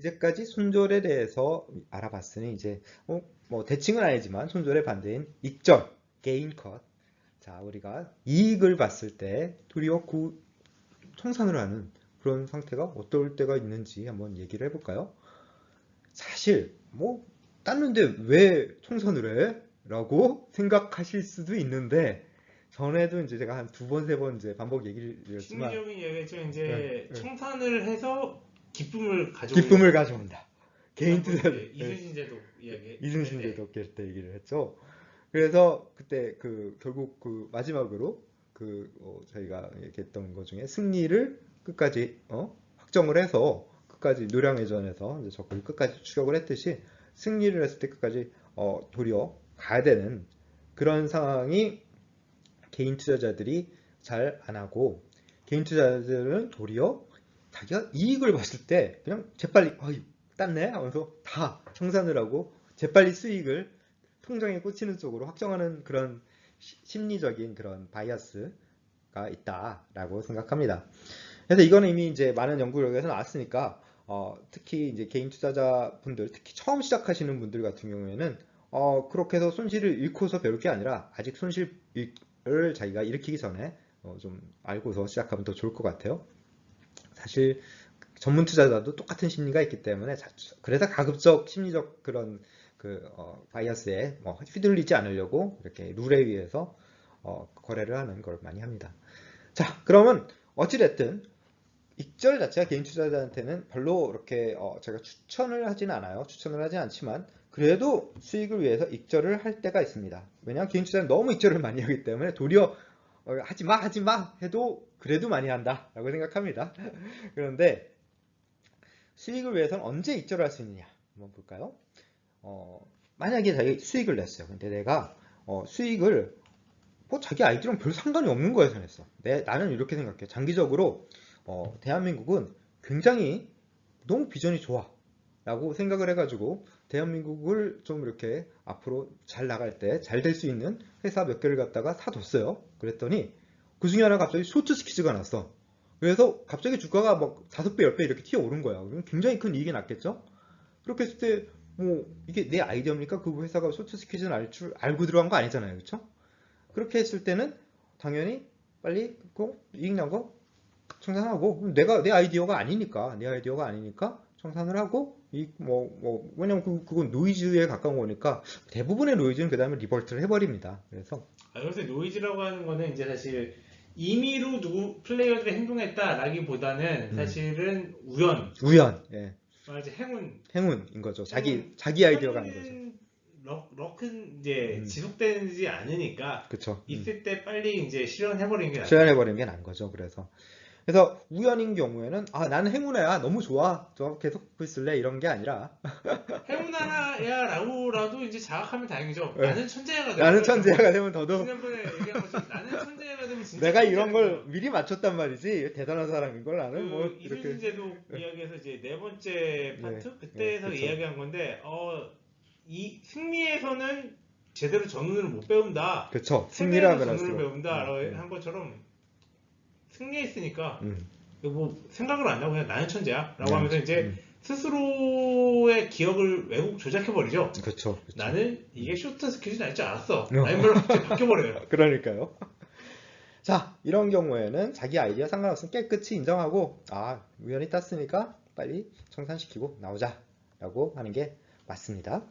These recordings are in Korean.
이제까지 손절에 대해서 알아봤으니 이제 뭐 대칭은 아니지만 손절의 반대인 익절, 게인 컷. 자, 우리가 이익을 봤을 때 도리어 청산을 하는 그런 상태가 어떨 때가 있는지 한번 얘기를 해볼까요? 사실 뭐 땄는데 왜 청산을 해? 라고 생각하실 수도 있는데 전에도 이제 제가 한 두 번, 세 번 이제 반복 얘기를 드렸지만 심리적인 이야기죠. 예, 이제 예. 청산을 해서 기쁨을 가져오는 기쁨을 거. 가져온다. 개인 지난번 투자를 이제 이순신 제도 이야기 할 이순신 때. 제독 때 얘기를 했죠. 그래서 그때 결국 마지막으로 저희가 얘기했던 것 중에 승리를 끝까지 확정을 해서 끝까지 노량해전에서 이제 적극 끝까지 추격을 했듯이 승리를 했을 때 끝까지 도리어 가야 되는 그런 상황이 개인 투자자들이 잘 안 하고 개인 투자자들은 도리어 자기가 이익을 봤을 때 그냥 재빨리 땄네 하면서 다 청산을 하고 재빨리 수익을 통장에 꽂히는 쪽으로 확정하는 그런 심리적인 그런 바이어스가 있다라고 생각합니다. 그래서 이거는 이미 이제 많은 연구 결과에서 나왔으니까 특히 이제 개인 투자자분들, 특히 처음 시작하시는 분들 같은 경우에는 그렇게 해서 손실을 잃고서 배울 게 아니라 아직 손실을 자기가 일으키기 전에 좀 알고서 시작하면 더 좋을 것 같아요. 사실 전문 투자자도 똑같은 심리가 있기 때문에 그래서 가급적 심리적 그런 바이어스에 휘둘리지 않으려고 이렇게 룰에 의해서 거래를 하는 걸 많이 합니다. 자, 그러면 어찌됐든 익절 자체가 개인 투자자한테는 별로 이렇게 제가 추천을 하진 않아요. 추천을 하진 않지만 그래도 수익을 위해서 익절을 할 때가 있습니다. 왜냐하면 개인 투자는 너무 익절을 많이 하기 때문에 도리어 하지 마 해도 그래도 많이 한다라고 생각합니다. 그런데 수익을 위해서는 언제 익절을 할 수 있느냐 한번 볼까요? 만약에 자기 수익을 냈어요. 근데 내가 수익을 자기 아이디어랑 별 상관이 없는 거예요, 선에서. 나는 이렇게 생각해. 장기적으로 대한민국은 굉장히 너무 비전이 좋아. 라고 생각을 해가지고 대한민국을 좀 이렇게 앞으로 잘 나갈 때 잘 될 수 있는 회사 몇 개를 갖다가 사뒀어요. 그랬더니 그 중에 하나 갑자기 쇼트 스퀴즈가 났어. 그래서 갑자기 주가가 막 5배, 10배 이렇게 튀어오른 거야. 그럼 굉장히 큰 이익이 났겠죠? 그렇게 했을 때, 뭐, 이게 내 아이디어입니까? 그 회사가 쇼트 스퀴즈는 알고 들어간 거 아니잖아요. 그쵸? 그렇게 했을 때는 당연히 빨리 이익 난 거 청산하고 내 아이디어가 아니니까 청산을 하고 왜냐면 그건 노이즈에 가까운 거니까 대부분의 노이즈는 그 다음에 리버트를 해버립니다. 그래서 요새 노이즈라고 하는 거는 이제 사실 임의로 누구 플레이어들이 행동했다라기보다는 음, 사실은 우연, 우연, 예, 말하자면 행운, 행운인 거죠. 행운, 자기 아이디어가 아닌 거죠. 하는 럭은 이제 음, 지속되지 않으니까 그쵸. 있을 때 빨리 이제 실현해버리는 게 낫다. 실현해버리는 게 나은 거죠. 그래서 우연인 경우에는 나는 행운이야 너무 좋아 저 계속 듣고 있을래 이런 게 아니라 행운아야라고라도 이제 자각하면 다행이죠. 예, 나는 천재야가 나는 되는 거죠. 천재가 되면 더더욱 지난번에 얘기한 것처럼 나는 천재가 되면 진짜 내가 이런 천재가 되는 걸 거예요. 미리 맞췄단 말이지 대단한 사람인 걸 나는 뭐 그 이렇게 이순신 제독 이야기에서 이제 네 번째 네, 파트 네, 그때에서 그쵸. 이야기한 건데 이 승리에서는 제대로 전운을 못 배운다. 그쵸. 승리라 패배에서 전운을 그럴수록. 배운다라고 한 것처럼 승리했으니까 음, 뭐 생각을 안 하고 그냥 나는 천재야라고 네, 하면서 이제 스스로의 기억을 왜곡 조작해버리죠. 그쵸. 나는 이게 쇼트 스퀴즈 날 줄 알았어. 라는 걸로 갑자기 바뀌어버려요. 그러니까요. 자, 이런 경우에는 자기 아이디어 상관없으면 깨끗이 인정하고, 우연히 땄으니까 빨리 청산시키고 나오자. 라고 하는 게 맞습니다.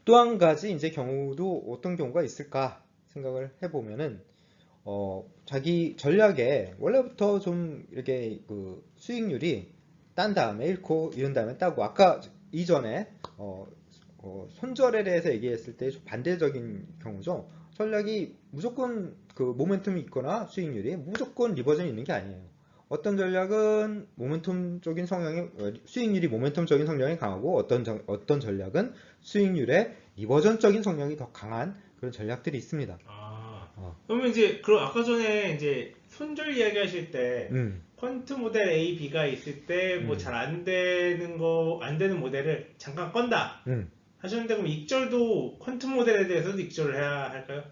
또 한 가지 이제 경우도 어떤 경우가 있을까 생각을 해보면은, 자기 전략에 원래부터 좀 이렇게 수익률이 딴 다음에 잃고 이런 다음에 따고 아까 이전에 손절에 대해서 얘기했을 때 반대적인 경우죠. 전략이 무조건 모멘텀이 있거나 수익률이 무조건 리버전이 있는 게 아니에요. 어떤 전략은 모멘텀적인 성향이 수익률이 모멘텀적인 성향이 강하고 어떤 전략은 수익률의 리버전적인 성향이 더 강한 그런 전략들이 있습니다. 그러면 이제 그럼 아까 전에 이제 손절 이야기하실 때 음, 퀀트 모델 A, B가 있을 때 뭐 음, 잘 안 되는 모델을 잠깐 건다 음. 하셨는데 그럼 익절도 퀀트 모델에 대해서도 익절을 해야 할까요?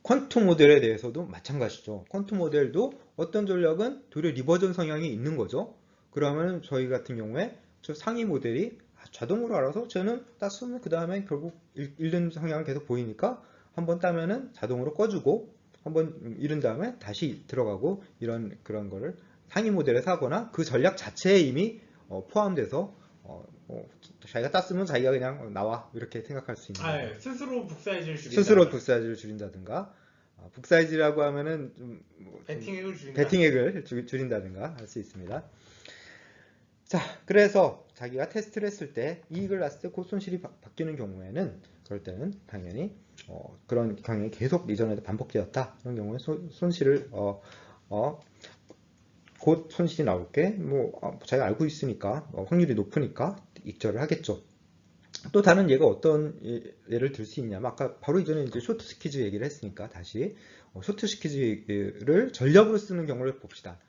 퀀텀 모델에 대해서도 마찬가지죠. 퀀텀 모델도 어떤 전략은 도리어 리버전 성향이 있는 거죠. 그러면 저희 같은 경우에 저 상위 모델이 자동으로 알아서 쟤는 땄으면 그 다음에 결국 잃는 성향을 계속 보이니까 한번 따면은 자동으로 꺼주고 한번 잃은 다음에 다시 들어가고 그런 거를 상위 모델에 사거나 그 전략 자체에 이미 포함돼서 자기가 땄으면 자기가 그냥 나와 이렇게 생각할 수 있는 거죠. 예. 스스로 북사이즈를 스스로 줄인다. 북사이즈를 줄인다든가 북사이즈라고 하면은 베팅액을 줄인다. 베팅액을 줄인다든가 할 수 있습니다. 자, 그래서 자기가 테스트를 했을 때 이익을 났을 때 곧 손실이 바뀌는 경우에는 그럴 때는 당연히 그런 경향이 계속 이전에도 반복되었다. 그런 경우에 손실을 곧 손실이 나올 게 자기가 알고 있으니까 확률이 높으니까 익절을 하겠죠. 또 다른 예가 어떤 예를 들 수 있냐면 아까 바로 이전에 이제 쇼트 스키즈 얘기를 했으니까 다시 쇼트 스키즈를 전략으로 쓰는 경우를 봅시다.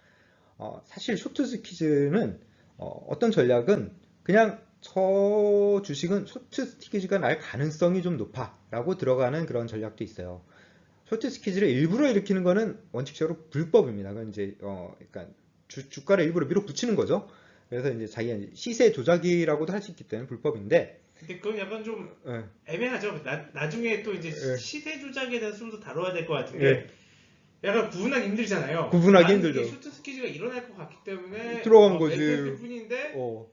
사실 쇼트 스키즈는 어떤 전략은 그냥 저 주식은 쇼트 스키즈가 날 가능성이 좀 높아 라고 들어가는 그런 전략도 있어요. 쇼트 스키즈를 일부러 일으키는 거는 원칙적으로 불법입니다. 그건 이제 그러니까 주가를 일부러 밀어붙이는 거죠. 그래서 이제 자기가 시세 조작이라고도 할 수 있기 때문에 불법인데. 근데 그건 약간 좀 예, 애매하죠. 나중에 또 이제 예, 시세 조작에 대해서 좀 더 다뤄야 될 것 같은 게 예. 약간 구분하기 힘들잖아요. 구분하기 나는 힘들죠. 이게 쇼트 스키즈가 일어날 것 같기 때문에 들어간 매수했을 거지. 뿐인데 어,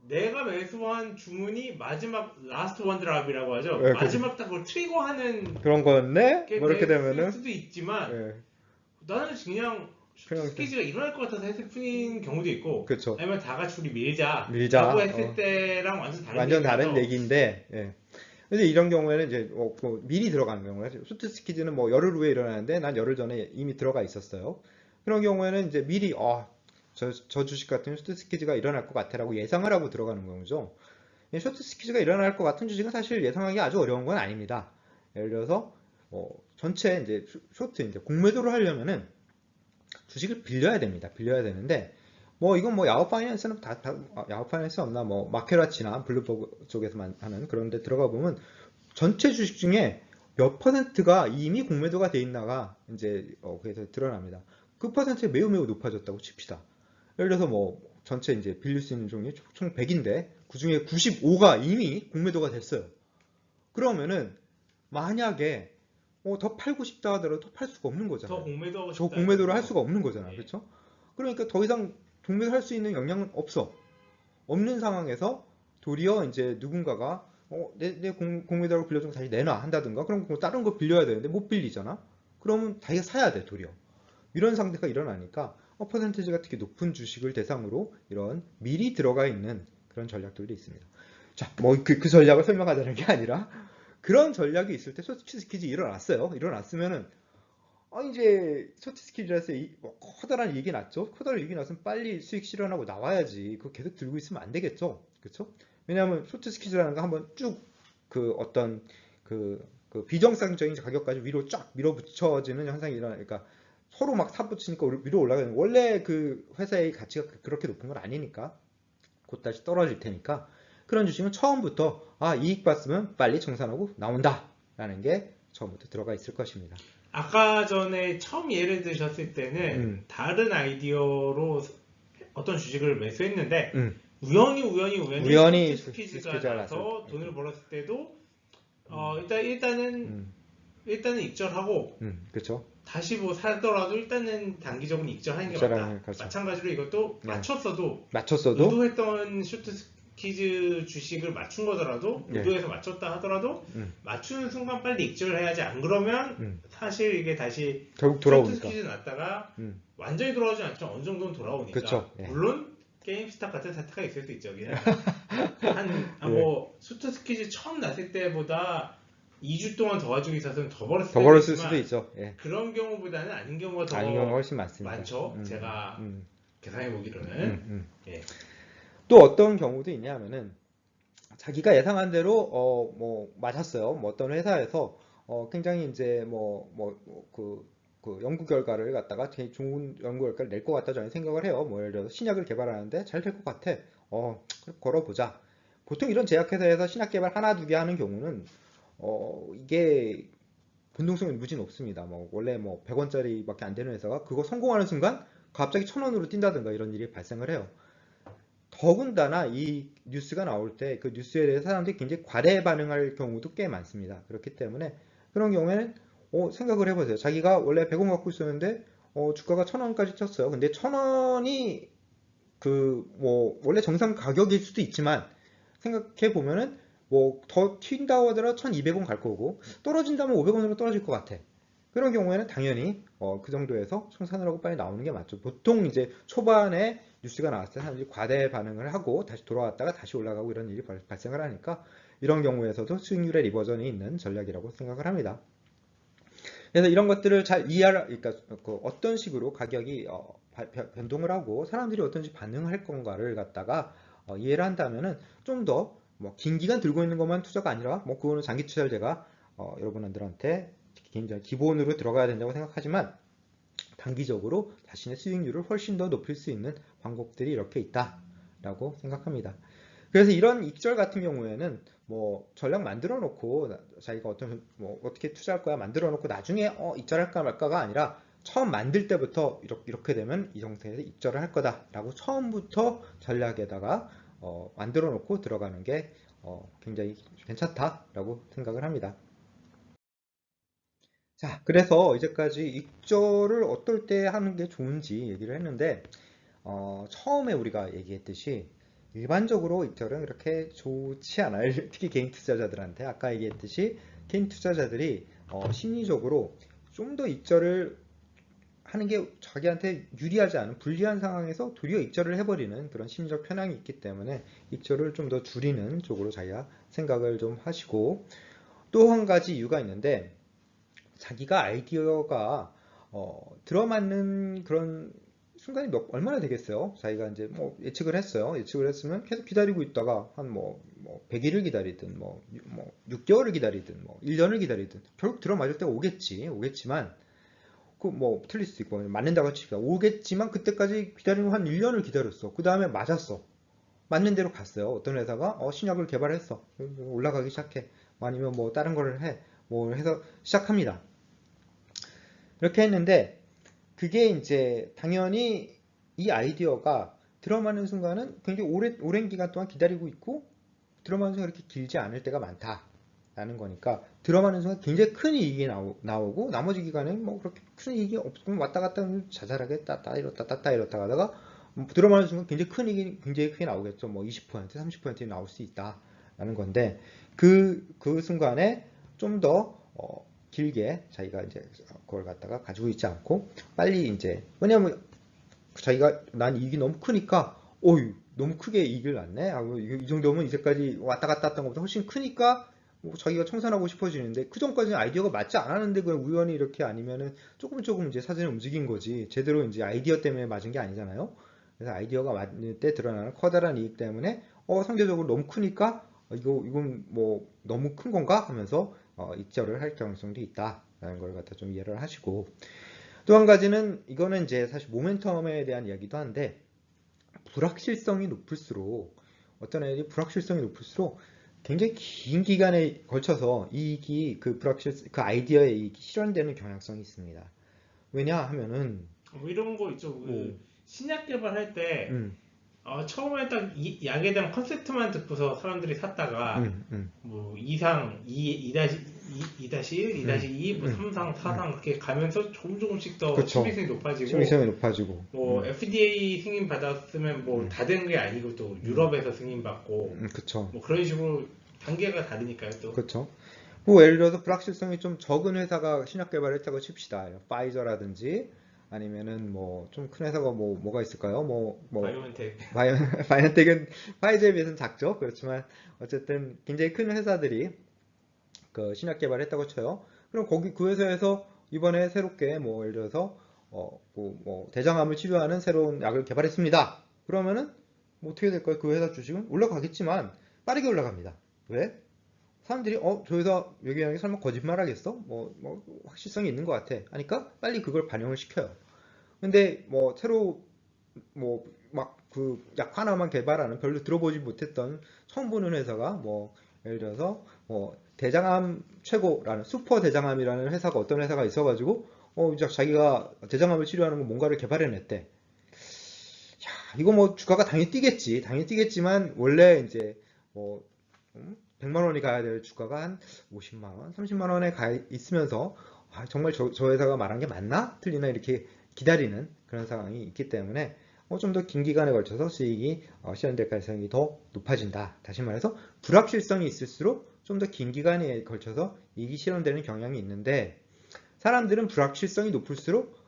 내가 매수한 주문이 마지막 라스트 원 드랍이라고 하죠. 예, 그죠. 마지막 딱 그걸 트리거하는 그런 거였네. 게 뭐 이렇게 됐을 되면은, 수도 있지만 예, 나는 그냥 그냥 스키즈가 일어날 것 같아서 했을 뿐인 경우도 있고 그렇죠. 아니면 다 같이 우리 밀자 밀자. 라고 했을 때랑 완전 다른 완전 다른 얘기라서 얘기인데, 예. 근데 이런 경우에는 이제 미리 들어가는 경우에 쇼트 스키즈는 뭐 열흘 후에 일어나는데 난 열흘 전에 이미 들어가 있었어요. 그런 경우에는 이제 미리 저 주식 같은 쇼트 스키즈가 일어날 것 같아라고 예상을 하고 들어가는 거죠. 쇼트 스키즈가 일어날 것 같은 주식은 사실 예상하기 아주 어려운 건 아닙니다. 예를 들어서 전체 이제 쇼트 이제 공매도를 하려면은 주식을 빌려야 됩니다. 빌려야 되는데 이건 야후 파이낸스는 야후 파이낸스 없나 마케라치나 블룸버그 쪽에서만 하는 그런데 들어가 보면 전체 주식 중에 몇 퍼센트가 이미 공매도가 돼 있나가 이제 그래서 드러납니다. 그 퍼센트가 매우 매우 높아졌다고 칩시다. 예를 들어서 전체 이제 빌릴 수 있는 종이 총 100인데 그 중에 95가 이미 공매도가 됐어요. 그러면은 만약에 더 팔고 싶다 하더라도 더 팔 수가 없는 거잖아요. 더 공매도 하고 저 싶다. 공매도를 할 수가 없는 거잖아. 예. 그렇죠? 그러니까 더 이상 공매도 할 수 있는 역량은 없어. 없는 상황에서 도리어 이제 누군가가 내 공매도를 빌려준 거 다시 내놔 한다든가 그럼 다른 거 빌려야 되는데 못 빌리잖아. 그러면 자기가 사야 돼 도리어. 이런 상태가 일어나니까 퍼센티지가 특히 높은 주식을 대상으로 이런 미리 들어가 있는 그런 전략들도 있습니다. 자, 그 전략을 설명하자는 게 아니라 그런 전략이 있을 때 쇼트 스퀴즈 일어났어요. 일어났으면은 이제 쇼트 스퀴즈라서 커다란 이익이 났죠. 커다란 이익이 났으면 빨리 수익 실현하고 나와야지. 그거 계속 들고 있으면 안 되겠죠. 그렇죠? 왜냐하면 쇼트 스퀴즈라는 거 한번 쭉 그 어떤 그 비정상적인 가격까지 위로 쫙 밀어붙여지는 현상이 일어나니까 서로 막 사붙이니까 위로 올라가는 원래 그 회사의 가치가 그렇게 높은 건 아니니까 곧 다시 떨어질 테니까 그런 주식은 처음부터 이익 봤으면 빨리 정산하고 나온다 라는 게 처음부터 들어가 있을 것입니다. 아까 전에 처음 예를 드셨을 때는 다른 아이디어로 어떤 주식을 매수했는데 우연히 쇼트 스퀴즈가 나서 돈을 벌었을 때도 일단은 익절하고 그렇죠. 다시 사더라도 일단은 단기적으로 익절하는 게 맞다. 그렇죠. 마찬가지로 이것도 네. 맞췄어도 맞췄어도 의도했던 쇼트 스퀴즈 주식을 맞춘 거더라도 네. 의도해서 맞췄다 하더라도 맞추는 순간 빨리 익절을 해야지. 안 그러면 사실 이게 다시 결국 쇼트 돌아오니까. 스퀴즈 났다가 완전히 돌아오지 않죠. 어느 정도는 돌아오니까. 그쵸. 예. 물론 게임스탑 같은 사태가 있을 수 있죠. 그냥 쇼트 스퀴즈 처음 났을 때보다 2주 동안 더 가지고 있어서는 더 벌었을 수도 있죠. 예. 그런 경우보다는 아닌 경우가 더 훨씬 많습니다. 많죠. 제가 계산해 보기로는. 예. 또 어떤 경우도 있냐면은 자기가 예상한 대로 맞았어요. 어떤 회사에서 굉장히 이제 그 연구 결과를 갖다가 되게 좋은 연구 결과를 낼 것 같다 저는 생각을 해요. 예를 들어서 신약을 개발하는데 잘 될 것 같아. 걸어보자. 보통 이런 제약회사에서 신약 개발 하나 두 개 하는 경우는 이게 변동성이 무지 높습니다. 원래 100원짜리밖에 안 되는 회사가 그거 성공하는 순간 갑자기 1000원으로 뛴다든가 이런 일이 발생을 해요. 더군다나 이 뉴스가 나올 때 그 뉴스에 대해서 사람들이 굉장히 과대 반응할 경우도 꽤 많습니다. 그렇기 때문에 그런 경우에는 생각을 해보세요. 자기가 원래 100원 갖고 있었는데 주가가 1000원까지 쳤어요. 근데 1000원이 원래 정상 가격일 수도 있지만 생각해 보면은 더 튄다고 하더라도 1200원 갈 거고 떨어진다면 500원으로 떨어질 것 같아. 그런 경우에는 당연히 그 정도에서 청산을 하고 빨리 나오는 게 맞죠. 보통 이제 초반에 뉴스가 나왔을 때 사람들이 과대 반응을 하고 다시 돌아왔다가 다시 올라가고 이런 일이 발생을 하니까 이런 경우에서도 수익률의 리버전이 있는 전략이라고 생각을 합니다. 그래서 이런 것들을 잘 그러니까 어떤 식으로 가격이 변동을 하고 사람들이 어떤지 반응할 건가를 갖다가 이해를 한다면은 좀 더 긴 기간 들고 있는 것만 투자가 아니라 그거는 장기 투자를 제가 여러분들한테 굉장히 기본으로 들어가야 된다고 생각하지만 단기적으로 자신의 수익률을 훨씬 더 높일 수 있는 방법들이 이렇게 있다라고 생각합니다. 그래서 이런 익절 같은 경우에는 전략 만들어 놓고 자기가 어떻게 투자할 거야 만들어 놓고 나중에 익절할까 말까가 아니라 처음 만들 때부터 이렇게 되면 이 형태에서 익절을 할 거다라고 처음부터 전략에다가 만들어 놓고 들어가는 게 굉장히 괜찮다라고 생각을 합니다. 자, 그래서 이제까지 익절을 어떨 때 하는 게 좋은지 얘기를 했는데 처음에 우리가 얘기했듯이 일반적으로 익절은 그렇게 좋지 않아요. 특히 개인 투자자들한테 아까 얘기했듯이 개인 투자자들이 심리적으로 좀 더 익절을 하는 게 자기한테 유리하지 않은 불리한 상황에서 도리어 익절을 해버리는 그런 심리적 편향이 있기 때문에 익절을 좀 더 줄이는 쪽으로 자기가 생각을 좀 하시고 또 한 가지 이유가 있는데 자기가 아이디어가 들어맞는 그런 순간이 얼마나 되겠어요? 자기가 이제 예측을 했어요. 예측을 했으면 계속 기다리고 있다가 한 100일을 기다리든 6개월을 기다리든 1년을 기다리든 결국 들어맞을 때가 오겠지만 틀릴 수도 있고 맞는다고 칩시다. 오겠지만 그때까지 기다리면 한 1년을 기다렸어. 그 다음에 맞았어. 맞는 대로 갔어요. 어떤 회사가 신약을 개발했어. 올라가기 시작해. 아니면 다른 거를 해. 해서 시작합니다. 이렇게 했는데 그게 이제 당연히 이 아이디어가 들어맞는 순간은 굉장히 오랜 기간 동안 기다리고 있고 들어맞는 순간 그렇게 길지 않을 때가 많다라는 거니까 들어맞는 순간 굉장히 큰 이익이 나오고 나머지 기간은 그렇게 큰 이익이 없으면 왔다 갔다 자잘하게 따따 이렇다 가다가 들어맞는 순간 굉장히 큰 이익이 굉장히 크게 나오겠죠. 20% 30% 나올 수 있다라는 건데 그 순간에 좀 더 길게 자기가 이제 그걸 갖다가 가지고 있지 않고 빨리 이제 왜냐면 자기가 난 이익이 너무 크니까 너무 크게 이익을 났네 하고 이 정도면 이제까지 왔다 갔다 했던 것보다 훨씬 크니까 자기가 청산하고 싶어지는데 그 전까지는 아이디어가 맞지 않았는데 그냥 우연히 이렇게 아니면은 조금 이제 사진을 움직인 거지 제대로 이제 아이디어 때문에 맞은 게 아니잖아요. 그래서 아이디어가 맞을 때 드러나는 커다란 이익 때문에 상대적으로 너무 크니까 이건 너무 큰 건가 하면서 익절을 할 가능성도 있다라는 걸 갖다 좀 이해를 하시고 또 한 가지는 이거는 이제 사실 모멘텀에 대한 이야기도 한데 불확실성이 높을수록 어떤 애들이 불확실성이 높을수록 굉장히 긴 기간에 걸쳐서 이익이 그 아이디어의 이익이 실현되는 경향성이 있습니다. 왜냐 하면은 이런 거 있죠. 신약 개발할 때 음, 처음에 딱 약에 대한 컨셉트만 듣고서 사람들이 샀다가 뭐 2상, 2-1, 2-2, 3상, 4상 그렇게 가면서 조금씩 더 그쵸. 신빙성이 높아지고 신빙성이 높아지고 FDA 승인 받았으면 다 된 게 아니고 또 유럽에서 승인 받고 그쵸. 그런 식으로 단계가 다르니까요 또. 그쵸. 예를 들어서 불확실성이 좀 적은 회사가 신약 개발을 했다고 칩시다. 파이저라든지 아니면은 좀 큰 회사가 뭐가 있을까요? 바이오엔텍. 바이오엔텍은 파이저에 비해서는 작죠. 그렇지만 어쨌든 굉장히 큰 회사들이 그 신약 개발을 했다고 쳐요. 그럼 그 회사에서 이번에 새롭게 예를 들어서 대장암을 치료하는 새로운 약을 개발했습니다. 그러면은 어떻게 될까요? 그 회사 주식은 올라가겠지만 빠르게 올라갑니다. 왜? 사람들이 저 회사 외교양이 설마 거짓말 하겠어? 확실성이 있는 것 같아 하니까 빨리 그걸 반영을 시켜요. 근데 새로 막 그 약 하나만 개발하는 별로 들어보지 못했던 처음 보는 회사가 예를 들어서 대장암 최고라는 슈퍼 대장암이라는 회사가 어떤 회사가 있어가지고 이제 자기가 대장암을 치료하는 거 뭔가를 개발해냈대. 야, 이거 뭐 주가가 당연히 뛰겠지. 당연히 뛰겠지만 원래 이제 뭐 100만 원이 가야 될 주가가 한 50만 원, 30만 원에 가 있으면서 정말 저 회사가 말한 게 맞나? 틀리나? 이렇게 기다리는 그런 상황이 있기 때문에 좀 더 긴 기간에 걸쳐서 수익이 실현될 가능성이 더 높아진다. 다시 말해서 불확실성이 있을수록 좀 더 긴 기간에 걸쳐서 이익이 실현되는 경향이 있는데 사람들은 불확실성이 높을수록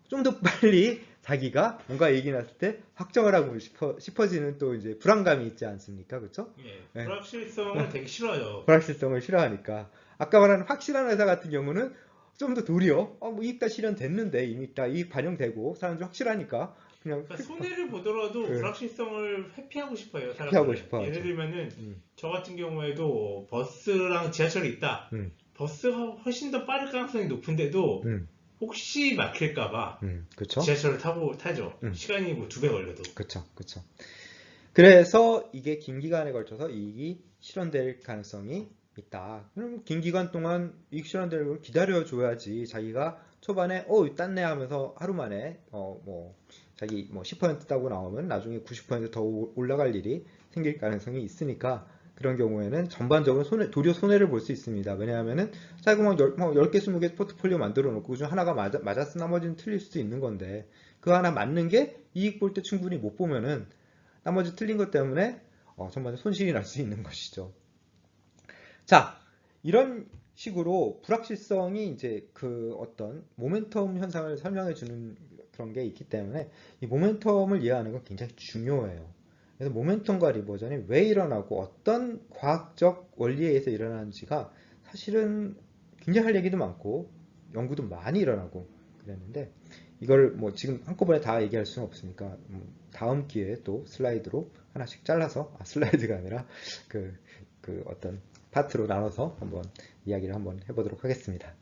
좀 더 빨리 자기가 뭔가 얘기 났을 때 확정을 하고 싶어지는 또 이제 불안감이 있지 않습니까? 그렇죠? 예, 불확실성을 되게 싫어요. 불확실성을 싫어하니까. 아까 말한 확실한 회사 같은 경우는 좀 더 도리어 뭐 이익 다 실현됐는데 이미 다 이익 반영되고 사람들이 확실하니까 그냥 그러니까 손해를 보더라도 네. 불확실성을 회피하고 싶어요. 회피하고 싶어. 예를 들면은 저 같은 경우에도 버스랑 지하철이 있다. 버스가 훨씬 더 빠를 가능성이 높은데도 혹시 막힐까봐 그쵸? 지하철을 타죠. 시간이 뭐 2배 걸려도. 그쵸. 그래서 이게 긴 기간에 걸쳐서 이익이 실현될 가능성이 있다. 그럼 긴 기간 동안 이익 실현되는 걸 기다려줘야지. 자기가 초반에 땄네 하면서 하루 만에 자기 10% 따고 나오면 나중에 90%더 올라갈 일이 생길 가능성이 있으니까 그런 경우에는 전반적으로 도리어 손해를 볼 수 있습니다. 왜냐하면은 자기가 10개, 20개 포트폴리오 만들어 놓고 그중 하나가 맞았으 나머지는 틀릴 수도 있는 건데 그 하나 맞는 게 이익 볼 때 충분히 못 보면은 나머지 틀린 것 때문에 전반적으로 손실이 날 수 있는 것이죠. 자, 이런 식으로 불확실성이 이제 그 어떤 모멘텀 현상을 설명해 주는 그런 게 있기 때문에 이 모멘텀을 이해하는 건 굉장히 중요해요. 그래서 모멘텀과 리버전이 왜 일어나고 어떤 과학적 원리에 의해서 일어나는지가 사실은 굉장히 할 얘기도 많고 연구도 많이 일어나고 그랬는데 이걸 뭐 지금 한꺼번에 다 얘기할 수는 없으니까 다음 기회에 또 슬라이드로 하나씩 잘라서 슬라이드가 아니라 그 어떤 파트로 나눠서 한번 이야기를 한번 해보도록 하겠습니다.